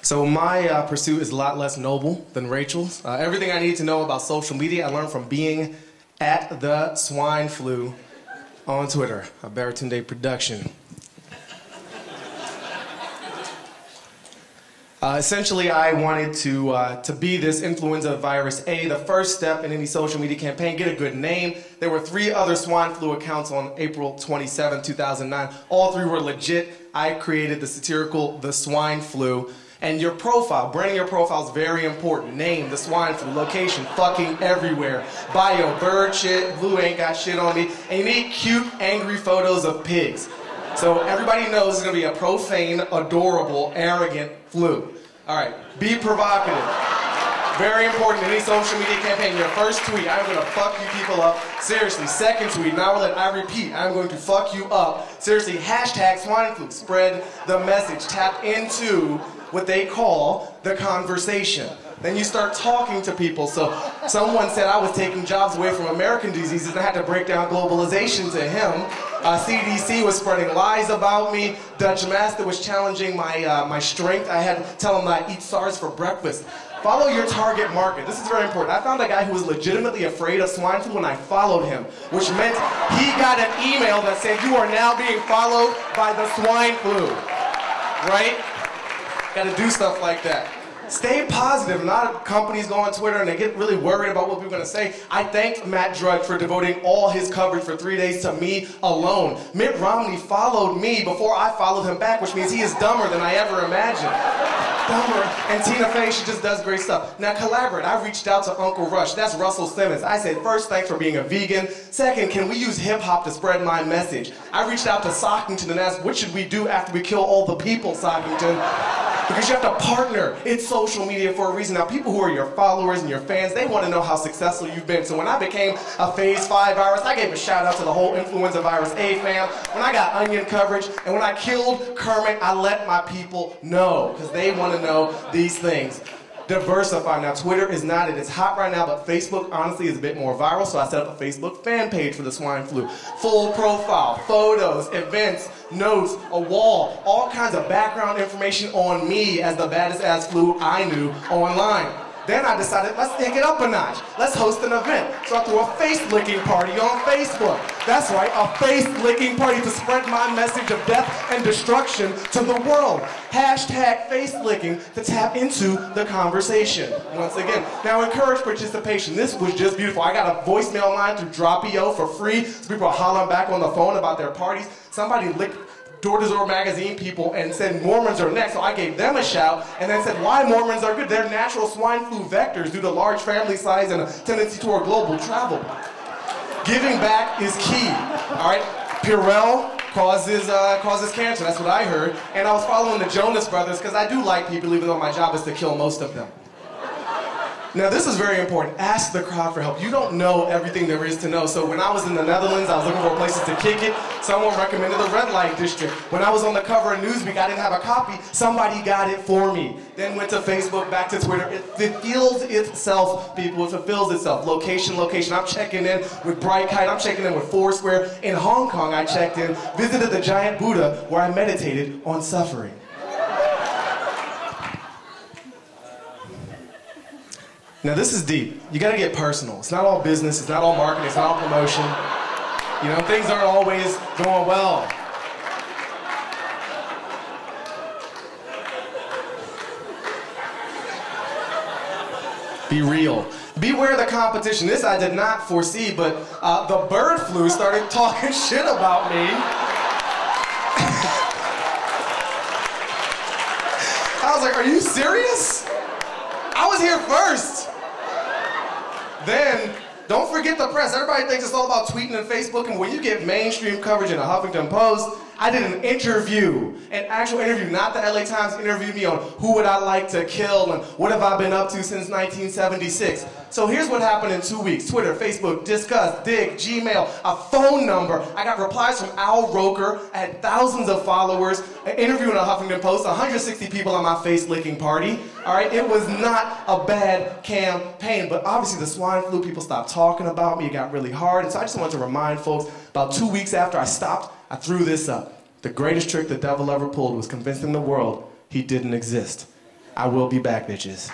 So my pursuit is a lot less noble than Rachel's. Everything I need to know about social media I learned from being at the swine flu on Twitter, a Baratunde production. Essentially, I wanted to be this influenza virus A, the first step in any social media campaign, get a good name. There were 3 other swine flu accounts on April 27, 2009. All 3 were legit. I created the satirical The Swine Flu. And your profile, branding your profile is very important. Name, the swine flu, location, fucking everywhere. Bio, bird shit, blue ain't got shit on me. And you need cute, angry photos of pigs. So everybody knows it's gonna be a profane, adorable, arrogant flu. All right, be provocative. Very important in any social media campaign. Your first tweet, I'm gonna fuck you people up. Seriously, second tweet, now that I repeat, I'm going to fuck you up. Seriously, hashtag swine flu, spread the message. Tap into what they call the conversation. Then you start talking to people. So someone said I was taking jobs away from American diseases and I had to break down globalization to him. CDC was spreading lies about me. Dutch Master was challenging my strength. I had to tell him that I eat SARS for breakfast. Follow your target market. This is very important. I found a guy who was legitimately afraid of swine flu when I followed him, which meant he got an email that said, "You are now being followed by the swine flu." Right? Gotta do stuff like that. Stay positive. A lot of companies go on Twitter and they get really worried about what people are going to say. I thanked Matt Drudge for devoting all his coverage for 3 days to me alone. Mitt Romney followed me before I followed him back, which means he is dumber than I ever imagined. Dumber. And Tina Fey, she just does great stuff. Now collaborate. I reached out to Uncle Rush. That's Russell Simmons. I said, first, thanks for being a vegan. Second, can we use hip-hop to spread my message? I reached out to Sockington and asked, what should we do after we kill all the people, Sockington? Because you have to partner. It's social media for a reason. Now, people who are your followers and your fans, they want to know how successful you've been. So when I became a phase 5 virus, I gave a shout out to the whole influenza virus A fam. When I got Onion coverage, and when I killed Kermit, I let my people know, because they want to know these things. Diversify. Now, Twitter is not it. It's hot right now, but Facebook, honestly, is a bit more viral, so I set up a Facebook fan page for the swine flu. Full profile, photos, events, notes, a wall, all kinds of background information on me as the baddest ass flu I knew online. Then I decided, let's take it up a notch. Let's host an event. So I threw a face-licking party on Facebook. That's right, a face-licking party to spread my message of death and destruction to the world. Hashtag face-licking to tap into the conversation. Once again, now encourage participation. This was just beautiful. I got a voicemail line through Drop.io for free. So people are hollering back on the phone about their parties. Somebody licked Door-to-Door magazine people and said Mormons are next, so I gave them a shout and then said why Mormons are good. They're natural swine flu vectors due to large family size and a tendency toward global travel. Giving back is key, all right? Purell causes cancer, that's what I heard. And I was following the Jonas Brothers because I do like people even though my job is to kill most of them. Now this is very important. Ask the crowd for help. You don't know everything there is to know. So when I was in the Netherlands, I was looking for places to kick it. Someone recommended the red light district. When I was on the cover of Newsweek, I didn't have a copy. Somebody got it for me. Then went to Facebook, back to Twitter. It fulfills itself, people. It fulfills itself. Location, location. I'm checking in with Bright Kite. I'm checking in with Foursquare. In Hong Kong, I checked in, visited the giant Buddha where I meditated on suffering. Now this is deep. You gotta get personal. It's not all business, it's not all marketing, it's not all promotion. You know, things aren't always going well. Be real. Beware of the competition. This I did not foresee, but the bird flu started talking shit about me. I was like, are you serious? I was here first. Then, don't forget the press. Everybody thinks it's all about tweeting and Facebook, and when you get mainstream coverage in the Huffington Post, I did an interview, an actual interview, not the LA Times interviewed me on who would I like to kill and what have I been up to since 1976. So here's what happened in 2 weeks. Twitter, Facebook, Discuss, Dig, Gmail, a phone number. I got replies from Al Roker. I had thousands of followers. An interview in the Huffington Post, 160 people at my face-licking party. All right, it was not a bad campaign, but obviously the swine flu, people stopped talking about me. It got really hard, and so I just wanted to remind folks, about 2 weeks after I stopped, I threw this up. The greatest trick the devil ever pulled was convincing the world he didn't exist. I will be back, bitches.